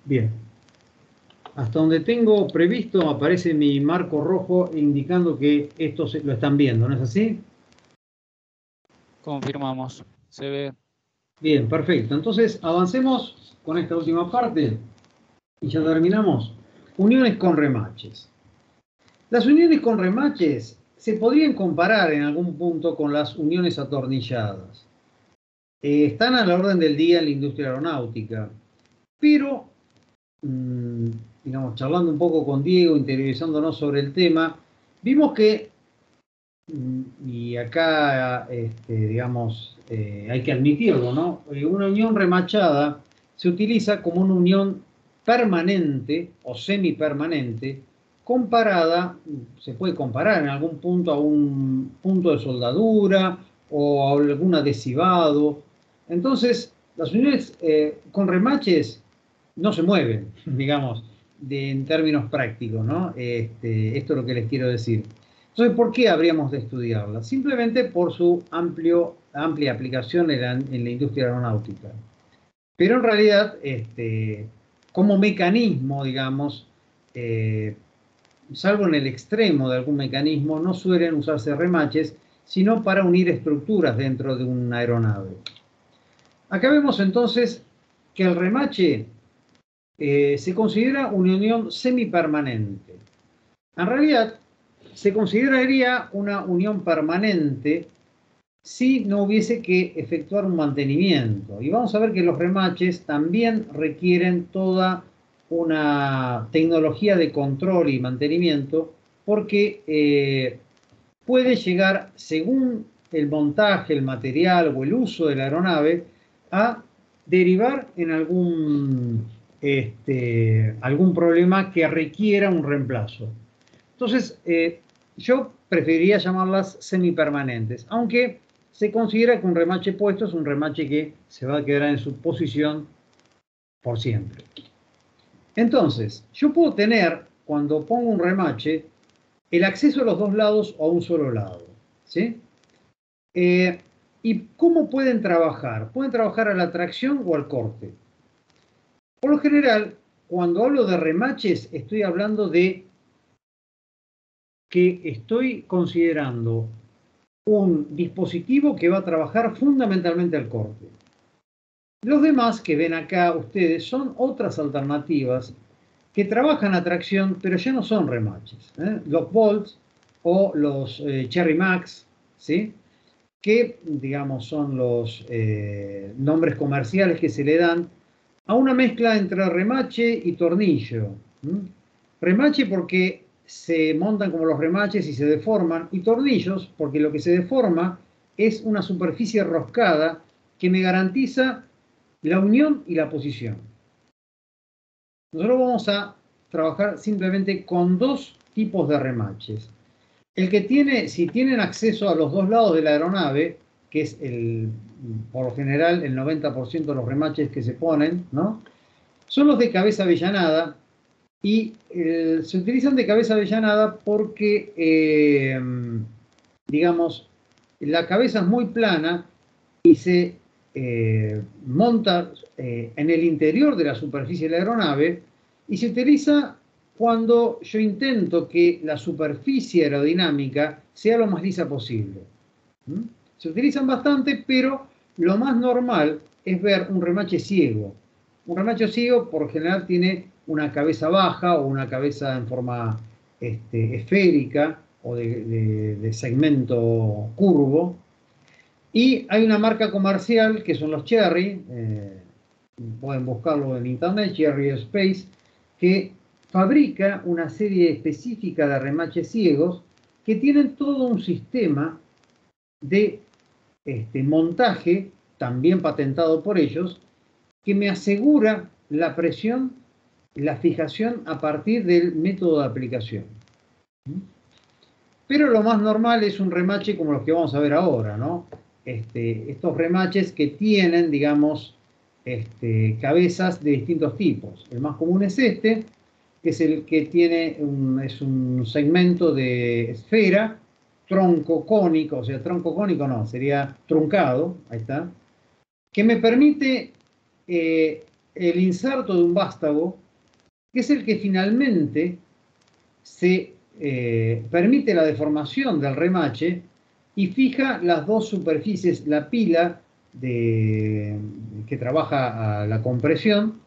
Bien. Hasta donde tengo previsto aparece mi marco rojo indicando que esto lo están viendo, ¿no es así? Confirmamos. Se ve. Bien, perfecto. Entonces avancemos con esta última parte y ya terminamos. Uniones con remaches. Las uniones con remaches se podrían comparar en algún punto con las uniones atornilladas. Están a la orden del día en la industria aeronáutica, pero digamos, charlando un poco con Diego, interiorizándonos sobre el tema, vimos que, y acá, digamos, hay que admitirlo, ¿no? Una unión remachada se utiliza como una unión permanente o semipermanente, comparada, se puede comparar en algún punto a un punto de soldadura o a algún adhesivado. Entonces, las uniones con remaches no se mueven, digamos, en términos prácticos, ¿no? Esto es lo que les quiero decir. Entonces, ¿por qué habríamos de estudiarla? Simplemente por su amplia aplicación en la industria aeronáutica. Pero en realidad, como mecanismo, digamos, salvo en el extremo de algún mecanismo, no suelen usarse remaches, sino para unir estructuras dentro de una aeronave. Acá vemos entonces que el remache se considera una unión semipermanente. En realidad, se consideraría una unión permanente si no hubiese que efectuar un mantenimiento. Y vamos a ver que los remaches también requieren toda una tecnología de control y mantenimiento porque puede llegar, según el montaje, el material o el uso de la aeronave, a derivar en algún problema que requiera un reemplazo. Entonces, yo preferiría llamarlas semipermanentes, aunque se considera que un remache puesto es un remache que se va a quedar en su posición por siempre. Entonces, yo puedo tener, cuando pongo un remache, el acceso a los dos lados o a un solo lado, ¿sí? ¿Y cómo pueden trabajar? Pueden trabajar a la tracción o al corte. Por lo general, cuando hablo de remaches, estoy hablando de que estoy considerando un dispositivo que va a trabajar fundamentalmente al corte. Los demás que ven acá ustedes son otras alternativas que trabajan a tracción, pero ya no son remaches. Los Bolts o los Cherry Max, ¿sí? Que, digamos, son los nombres comerciales que se le dan a una mezcla entre remache y tornillo. Remache porque se montan como los remaches y se deforman, y tornillos porque lo que se deforma es una superficie roscada que me garantiza la unión y la posición. Nosotros vamos a trabajar simplemente con dos tipos de remaches. El que tiene, si tienen acceso a los dos lados de la aeronave, que es por lo general el 90% de los remaches que se ponen, ¿no? Son los de cabeza avellanada y se utilizan de cabeza avellanada porque, digamos, la cabeza es muy plana y se monta en el interior de la superficie de la aeronave y se utiliza cuando yo intento que la superficie aerodinámica sea lo más lisa posible. Se utilizan bastante, pero lo más normal es ver un remache ciego. Un remache ciego por lo general tiene una cabeza baja o una cabeza en forma esférica o de segmento curvo. Y hay una marca comercial que son los Cherry, pueden buscarlo en internet, Cherry Space, que fabrica una serie específica de remaches ciegos que tienen todo un sistema de montaje, también patentado por ellos, que me asegura la presión, la fijación a partir del método de aplicación. Pero lo más normal es un remache como los que vamos a ver ahora, ¿no? Estos remaches que tienen, digamos, cabezas de distintos tipos. El más común es que es el que tiene es un segmento de esfera, tronco cónico, o sea, tronco cónico no, sería truncado, ahí está, que me permite el inserto de un vástago, que es el que finalmente se permite la deformación del remache y fija las dos superficies, la pila que trabaja a la compresión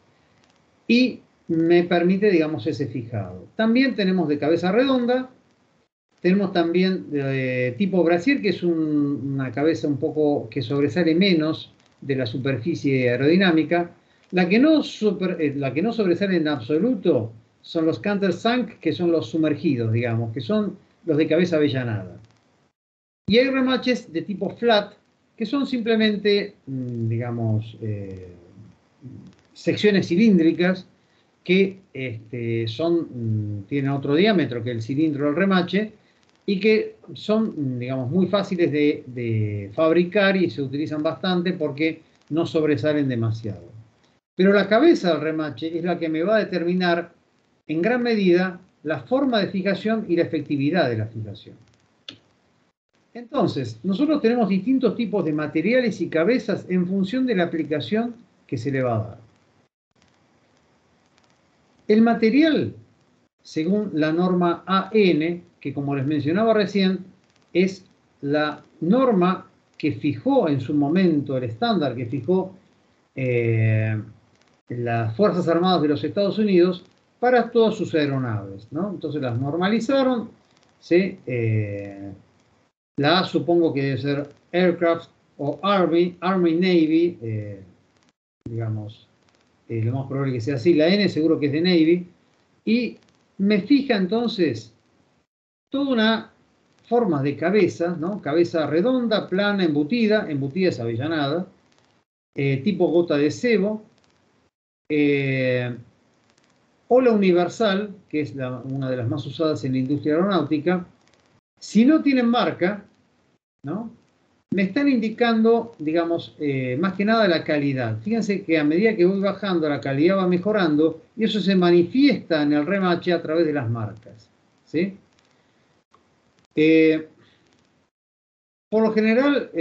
y me permite, digamos, ese fijado. También tenemos de cabeza redonda, tenemos también de tipo brasier, que es una cabeza un poco que sobresale menos de la superficie aerodinámica. La que no sobresale en absoluto son los countersunk, que son los sumergidos, digamos, que son los de cabeza avellanada. Y hay remaches de tipo flat, que son simplemente, digamos, secciones cilíndricas que tienen otro diámetro que el cilindro del remache y que son, digamos, muy fáciles de fabricar y se utilizan bastante porque no sobresalen demasiado. Pero la cabeza del remache es la que me va a determinar en gran medida la forma de fijación y la efectividad de la fijación. Entonces, nosotros tenemos distintos tipos de materiales y cabezas en función de la aplicación que se le va a dar. El material, según la norma AN, que como les mencionaba recién, es la norma que fijó en su momento, el estándar que fijó las Fuerzas Armadas de los Estados Unidos para todas sus aeronaves, ¿no? Entonces las normalizaron, ¿sí? La A supongo que debe ser Aircraft o Army Navy, digamos, lo más probable que sea así. La N seguro que es de Navy. Y me fija entonces toda una forma de cabeza, ¿no? Cabeza redonda, plana, embutida es avellanada, tipo gota de cebo, o la universal, que es una de las más usadas en la industria aeronáutica. Si no tienen marca, ¿no? Me están indicando, digamos, más que nada la calidad. Fíjense que a medida que voy bajando, la calidad va mejorando y eso se manifiesta en el remache a través de las marcas, ¿sí? Por lo general,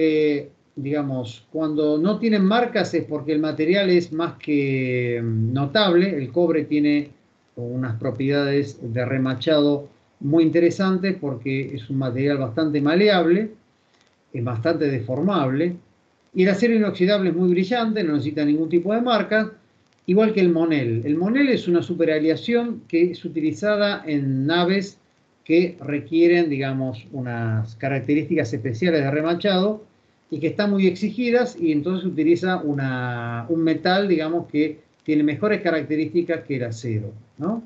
digamos, cuando no tienen marcas es porque el material es más que notable. El cobre tiene unas propiedades de remachado muy interesantes porque es un material bastante maleable, es bastante deformable, y el acero inoxidable es muy brillante, no necesita ningún tipo de marca, igual que el Monel. El Monel es una superaleación que es utilizada en naves que requieren, digamos, unas características especiales de remachado y que están muy exigidas, y entonces utiliza un metal, digamos, que tiene mejores características que el acero, ¿no?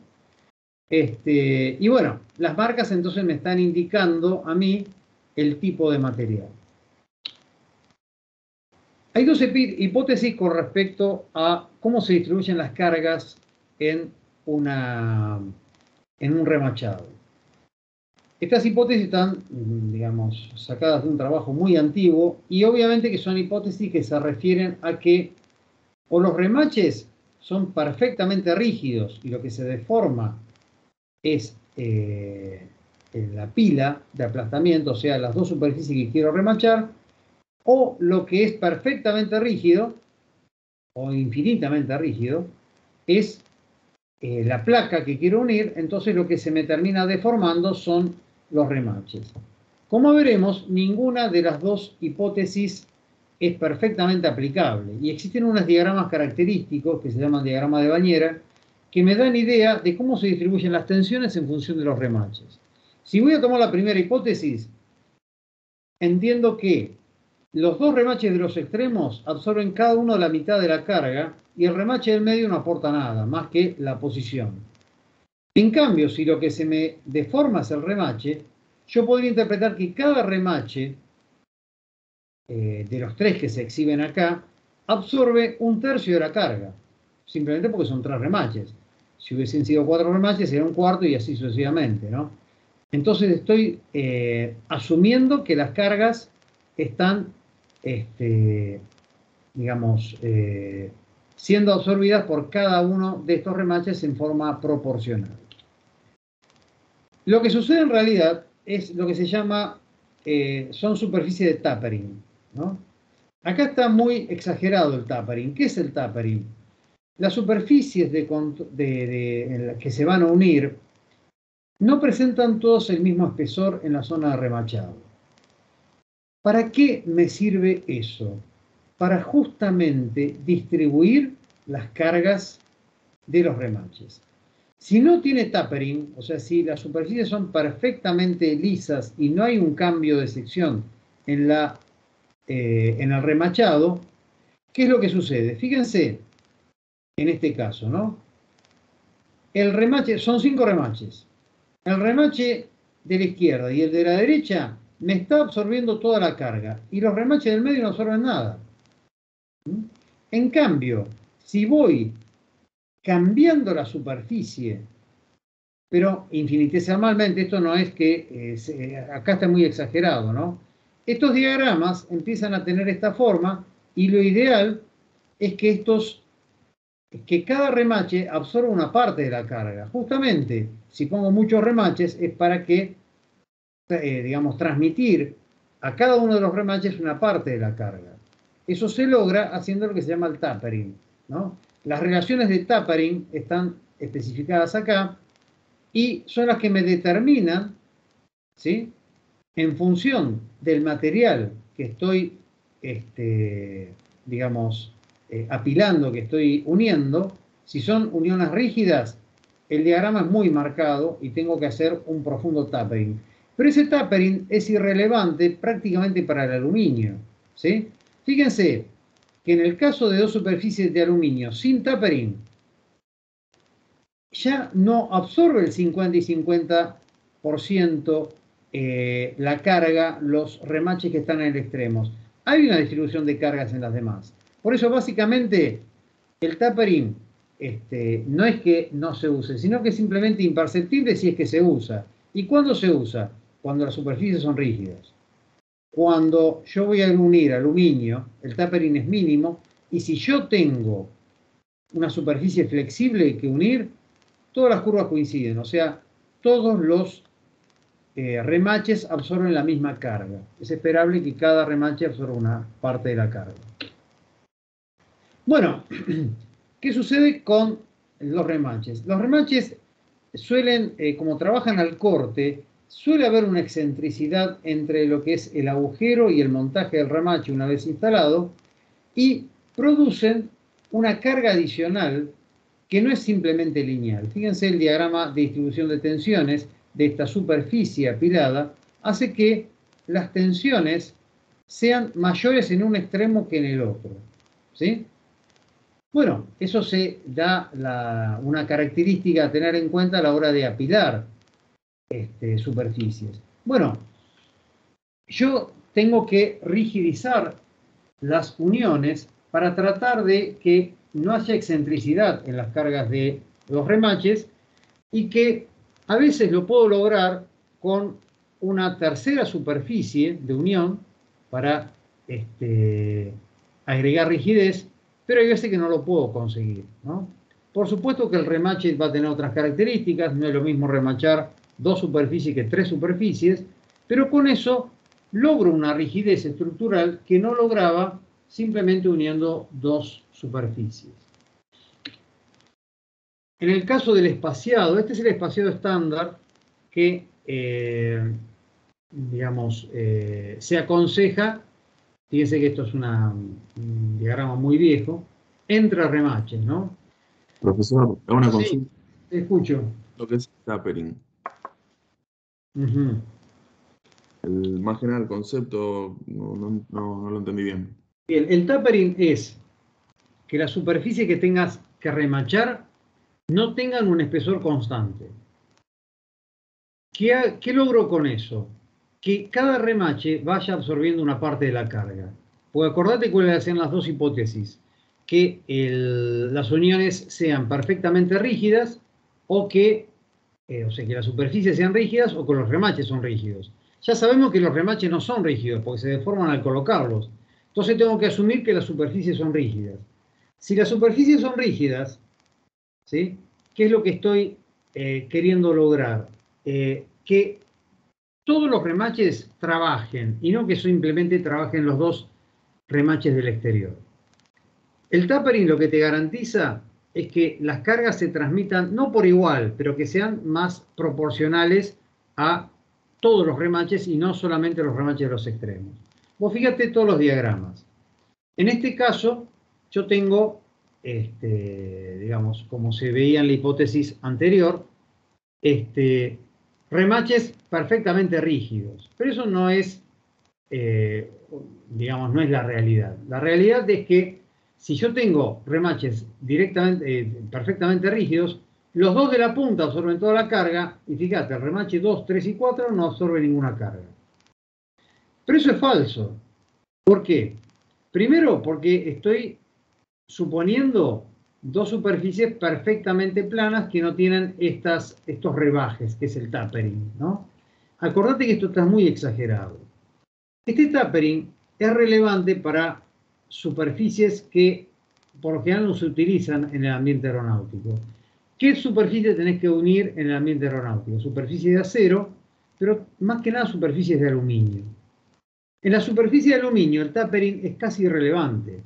Y bueno, las marcas entonces me están indicando a mí el tipo de material. Hay dos hipótesis con respecto a cómo se distribuyen las cargas en un remachado. Estas hipótesis están, digamos, sacadas de un trabajo muy antiguo y obviamente que son hipótesis que se refieren a que o los remaches son perfectamente rígidos y lo que se deforma es la pila de aplastamiento, o sea, las dos superficies que quiero remachar, o lo que es perfectamente rígido o infinitamente rígido es la placa que quiero unir, entonces lo que se me termina deformando son los remaches. Como veremos, ninguna de las dos hipótesis es perfectamente aplicable y existen unos diagramas característicos que se llaman diagrama de bañera que me dan idea de cómo se distribuyen las tensiones en función de los remaches. Si voy a tomar la primera hipótesis, entiendo que los dos remaches de los extremos absorben cada uno la mitad de la carga y el remache del medio no aporta nada, más que la posición. En cambio, si lo que se me deforma es el remache, yo podría interpretar que cada remache de los tres que se exhiben acá absorbe un tercio de la carga, simplemente porque son tres remaches. Si hubiesen sido cuatro remaches, sería un cuarto y así sucesivamente, ¿no? Entonces estoy asumiendo que las cargas están, digamos, siendo absorbidas por cada uno de estos remaches en forma proporcional. Lo que sucede en realidad es lo que se llama, son superficies de tapering, ¿no? Acá está muy exagerado el tapering. ¿Qué es el tapering? las superficies que se van a unir no presentan todos el mismo espesor en la zona de remachado. ¿Para qué me sirve eso? Para justamente distribuir las cargas de los remaches. Si no tiene tapering, o sea, si las superficies son perfectamente lisas y no hay un cambio de sección en el remachado, ¿qué es lo que sucede? Fíjense en este caso, ¿no? El remache, son 5 remaches. El remache de la izquierda y el de la derecha me está absorbiendo toda la carga y los remaches del medio no absorben nada. En cambio, si voy cambiando la superficie, pero infinitesimalmente, esto no es que, acá está muy exagerado, ¿no? Estos diagramas empiezan a tener esta forma y lo ideal es que cada remache absorba una parte de la carga. Justamente, si pongo muchos remaches es para que, digamos, transmitir a cada uno de los remaches una parte de la carga. Eso se logra haciendo lo que se llama el tapering, ¿no? Las relaciones de tapering están especificadas acá y son las que me determinan, ¿sí?, en función del material que estoy, digamos, apilando, que estoy uniendo. Si son uniones rígidas, el diagrama es muy marcado y tengo que hacer un profundo tapering. Pero ese tapering es irrelevante prácticamente para el aluminio, ¿sí? Fíjense que en el caso de dos superficies de aluminio sin tapering, ya no absorbe el 50 y 50% la carga, los remaches que están en el extremo. Hay una distribución de cargas en las demás. Por eso, básicamente, el tapering no es que no se use, sino que es simplemente imperceptible si es que se usa. ¿Y cuándo se usa? Cuando las superficies son rígidas. Cuando yo voy a unir aluminio, el tapering es mínimo, y si yo tengo una superficie flexible que unir, todas las curvas coinciden, o sea, todos los remaches absorben la misma carga. Es esperable que cada remache absorba una parte de la carga. Bueno, ¿qué sucede con los remaches? Los remaches suelen, como trabajan al corte, suele haber una excentricidad entre lo que es el agujero y el montaje del remache una vez instalado y producen una carga adicional que no es simplemente lineal. Fíjense el diagrama de distribución de tensiones de esta superficie apilada, hace que las tensiones sean mayores en un extremo que en el otro, ¿sí? Bueno, eso se da una característica a tener en cuenta a la hora de apilar superficies. Bueno, yo tengo que rigidizar las uniones para tratar de que no haya excentricidad en las cargas de los remaches y que a veces lo puedo lograr con una tercera superficie de unión para agregar rigidez, pero hay veces que no lo puedo conseguir, ¿no? Por supuesto que el remache va a tener otras características, no es lo mismo remachar 2 superficies que 3 superficies, pero con eso logro una rigidez estructural que no lograba simplemente uniendo 2 superficies. En el caso del espaciado, este es el espaciado estándar que, digamos, se aconseja. Fíjense que esto es un diagrama muy viejo, entre remaches, ¿no? Profesor, una consulta. Sí, te escucho. Lo que es tapering. Uh-huh. Más general, el concepto no lo entendí bien. Bien, el tapering es que la superficie que tengas que remachar no tengan un espesor constante. ¿Qué logro con eso? Que cada remache vaya absorbiendo una parte de la carga. Porque acordate cuáles hacen las dos hipótesis. Que las uniones sean perfectamente rígidas o que las superficies sean rígidas o que los remaches son rígidos. Ya sabemos que los remaches no son rígidos porque se deforman al colocarlos. Entonces tengo que asumir que las superficies son rígidas. Si las superficies son rígidas, ¿sí?, ¿qué es lo que estoy queriendo lograr? Que todos los remaches trabajen y no que simplemente trabajen los dos remaches del exterior. El tapering lo que te garantiza es que las cargas se transmitan no por igual, pero que sean más proporcionales a todos los remaches y no solamente los remaches de los extremos. Vos fíjate todos los diagramas. En este caso, yo tengo, digamos, como se veía en la hipótesis anterior, remaches perfectamente rígidos. Pero eso no es, digamos, no es la realidad. La realidad es que si yo tengo remaches directamente, perfectamente rígidos, los dos de la punta absorben toda la carga, y fíjate, el remache 2, 3 y 4 no absorbe ninguna carga. Pero eso es falso. ¿Por qué? Primero, porque estoy suponiendo dos superficies perfectamente planas que no tienen estos rebajes, que es el tapering, ¿no? Acordate que esto está muy exagerado. Este tapering es relevante para superficies que por lo general no se utilizan en el ambiente aeronáutico. ¿Qué superficie tenés que unir en el ambiente aeronáutico? Superficies de acero, pero más que nada superficies de aluminio. En la superficie de aluminio el tapering es casi irrelevante.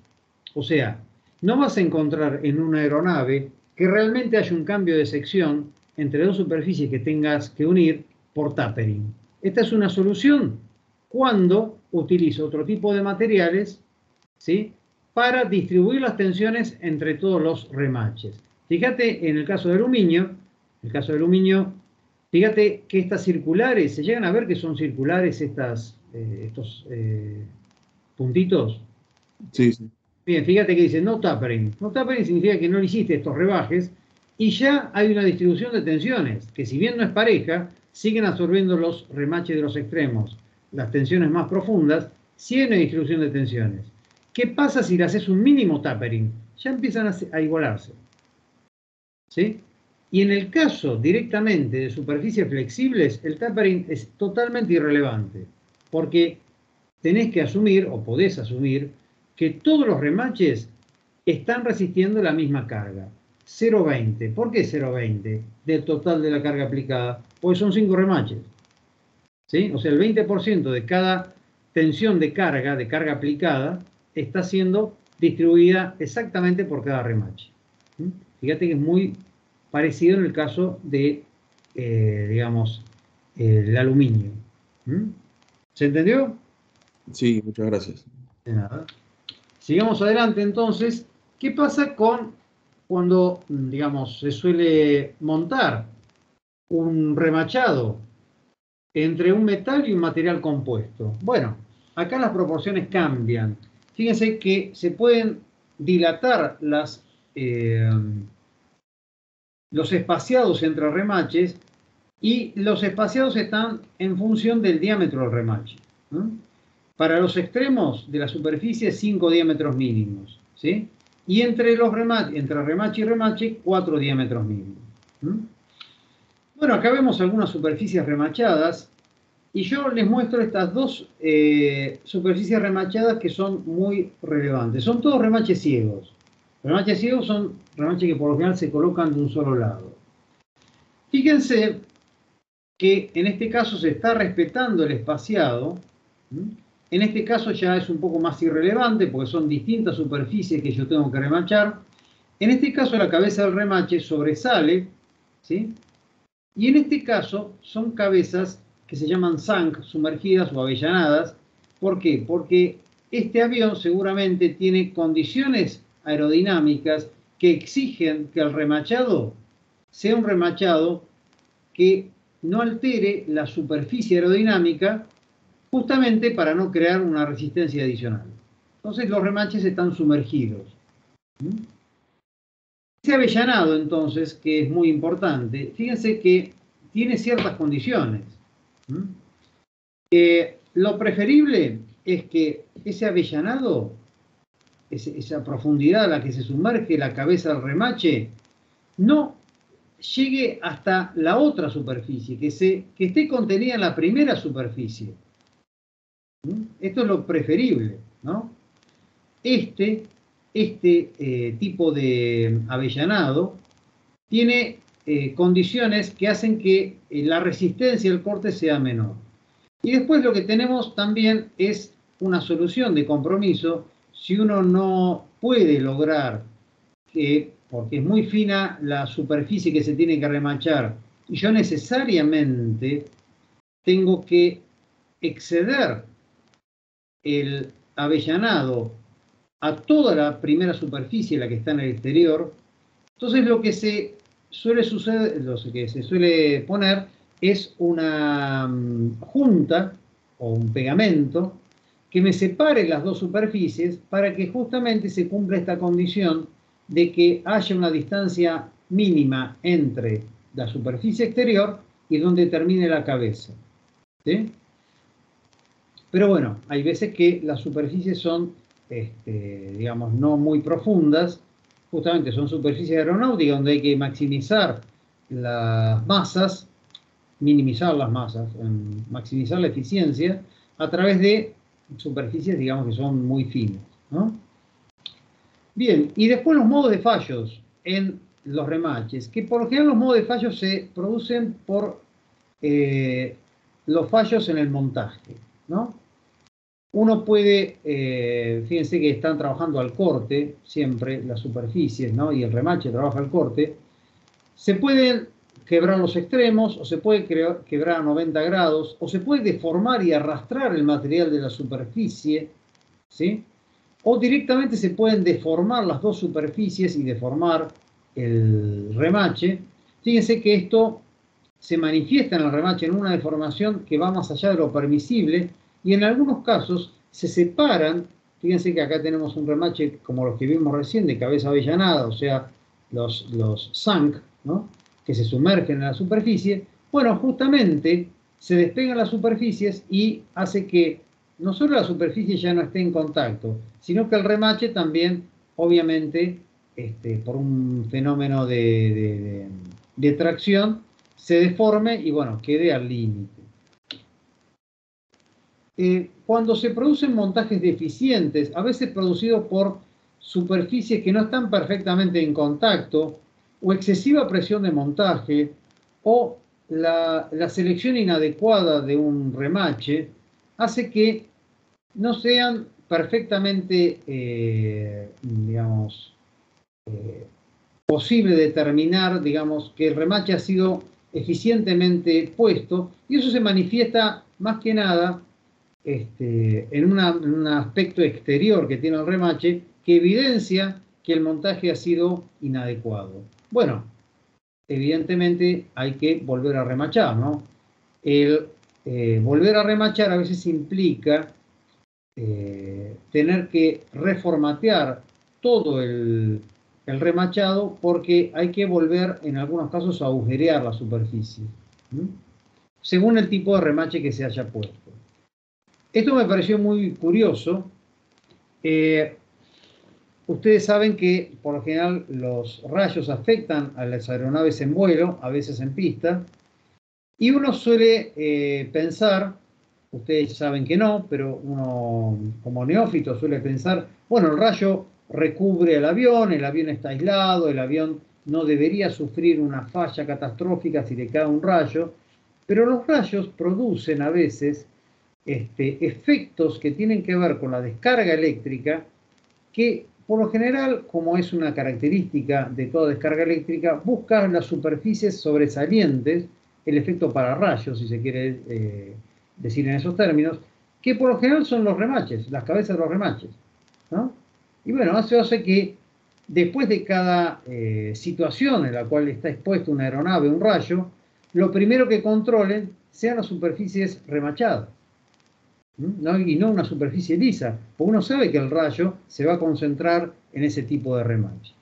O sea, no vas a encontrar en una aeronave que realmente haya un cambio de sección entre dos superficies que tengas que unir por tapering. Esta es una solución cuando utilizo otro tipo de materiales, ¿sí?, para distribuir las tensiones entre todos los remaches. Fíjate en el caso de aluminio, fíjate que estas circulares, se llegan a ver que son circulares estos puntitos. Sí, sí. Bien, fíjate que dice no tapering. No tapering significa que no le hiciste estos rebajes y ya hay una distribución de tensiones, que si bien no es pareja, siguen absorbiendo los remaches de los extremos, las tensiones más profundas, sí hay una distribución de tensiones. ¿Qué pasa si le haces un mínimo tapering? Ya empiezan a igualarse. ¿Sí? Y en el caso directamente de superficies flexibles, el tapering es totalmente irrelevante, porque tenés que asumir, o podés asumir, que todos los remaches están resistiendo la misma carga. 0,20. ¿Por qué 0,20 del total de la carga aplicada? Pues son 5 remaches. ¿Sí? O sea, el 20% de cada tensión de carga aplicada, está siendo distribuida exactamente por cada remache. ¿Sí? Fíjate que es muy parecido en el caso de, digamos, el aluminio. ¿Mm? ¿Se entendió? Sí, muchas gracias. De nada. Sigamos adelante entonces. ¿Qué pasa cuando, digamos, se suele montar un remachado entre un metal y un material compuesto? Bueno, acá las proporciones cambian. Fíjense que se pueden dilatar los espaciados entre remaches, y los espaciados están en función del diámetro del remache. ¿No? Para los extremos de la superficie, 5 diámetros mínimos, ¿sí? Y entre remache y remache, 4 diámetros mínimos. ¿Mm? Bueno, acá vemos algunas superficies remachadas, y yo les muestro estas dos superficies remachadas que son muy relevantes. Son todos remaches ciegos. Remaches ciegos son remaches que por lo general se colocan de un solo lado. Fíjense que en este caso se está respetando el espaciado. En este caso ya es un poco más irrelevante porque son distintas superficies que yo tengo que remachar. En este caso la cabeza del remache sobresale, ¿sí? Y en este caso son cabezas que se llaman sunk, sumergidas o avellanadas. ¿Por qué? Porque este avión seguramente tiene condiciones aerodinámicas que exigen que el remachado sea un remachado que no altere la superficie aerodinámica, justamente para no crear una resistencia adicional. Entonces los remaches están sumergidos. Ese avellanado, entonces, que es muy importante, fíjense que tiene ciertas condiciones. Lo preferible es que ese avellanado, esa profundidad a la que se sumerge la cabeza del remache, no llegue hasta la otra superficie, que esté contenida en la primera superficie. Esto es lo preferible, ¿no? Este tipo de avellanado tiene condiciones que hacen que la resistencia al corte sea menor. Y después lo que tenemos también es una solución de compromiso si uno no puede lograr que porque es muy fina la superficie que se tiene que remachar, y yo necesariamente tengo que exceder el avellanado a toda la primera superficie, la que está en el exterior. Entonces lo que se suele suceder, lo que se suele poner es una junta o un pegamento que me separe las dos superficies para que justamente se cumpla esta condición de que haya una distancia mínima entre la superficie exterior y donde termine la cabeza, ¿sí? Pero bueno, hay veces que las superficies son, digamos, no muy profundas. Justamente son superficies aeronáuticas donde hay que maximizar las masas, minimizar las masas, maximizar la eficiencia a través de superficies, digamos, que son muy finas, ¿no? Bien, y después los modos de fallos en los remaches, que por lo general los modos de fallos se producen por los fallos en el montaje, ¿no? Uno puede, fíjense que están trabajando al corte, siempre las superficies, ¿no? Y el remache trabaja al corte. Se pueden quebrar los extremos, o se puede quebrar a 90 grados, o se puede deformar y arrastrar el material de la superficie, ¿sí? O directamente se pueden deformar las dos superficies y deformar el remache. Fíjense que esto se manifiesta en el remache en una deformación que va más allá de lo permisible, y en algunos casos se separan. Fíjense que acá tenemos un remache como los que vimos recién, de cabeza avellanada, o sea, los sunk, ¿no? Que se sumergen en la superficie. Bueno, justamente se despegan las superficies y hace que no solo la superficie ya no esté en contacto, sino que el remache también, obviamente, por un fenómeno de tracción, se deforme y, bueno, quede al límite. Cuando se producen montajes deficientes, a veces producidos por superficies que no están perfectamente en contacto, o excesiva presión de montaje, o la selección inadecuada de un remache, hace que no sean perfectamente, digamos, posible determinar, digamos, que el remache ha sido eficientemente puesto, y eso se manifiesta más que nada en un aspecto exterior que tiene el remache que evidencia que el montaje ha sido inadecuado. Bueno, evidentemente hay que volver a remachar, ¿no? El volver a remachar a veces implica tener que reformatear todo el remachado, porque hay que volver en algunos casos a agujerear la superficie, según el tipo de remache que se haya puesto. Esto me pareció muy curioso. Ustedes saben que por lo general los rayos afectan a las aeronaves en vuelo, a veces en pista, y uno suele pensar, ustedes saben que no, pero uno como neófito suele pensar, bueno, el rayo recubre el avión está aislado, el avión no debería sufrir una falla catastrófica si le cae un rayo, pero los rayos producen a veces efectos que tienen que ver con la descarga eléctrica, que por lo general, como es una característica de toda descarga eléctrica, busca las superficies sobresalientes, el efecto pararrayos, si se quiere decir en esos términos, que por lo general son los remaches, las cabezas de los remaches, ¿no? Y bueno, eso hace que después de cada situación en la cual está expuesta una aeronave, un rayo, lo primero que controlen sean las superficies remachadas, ¿no? Y no una superficie lisa, porque uno sabe que el rayo se va a concentrar en ese tipo de remache.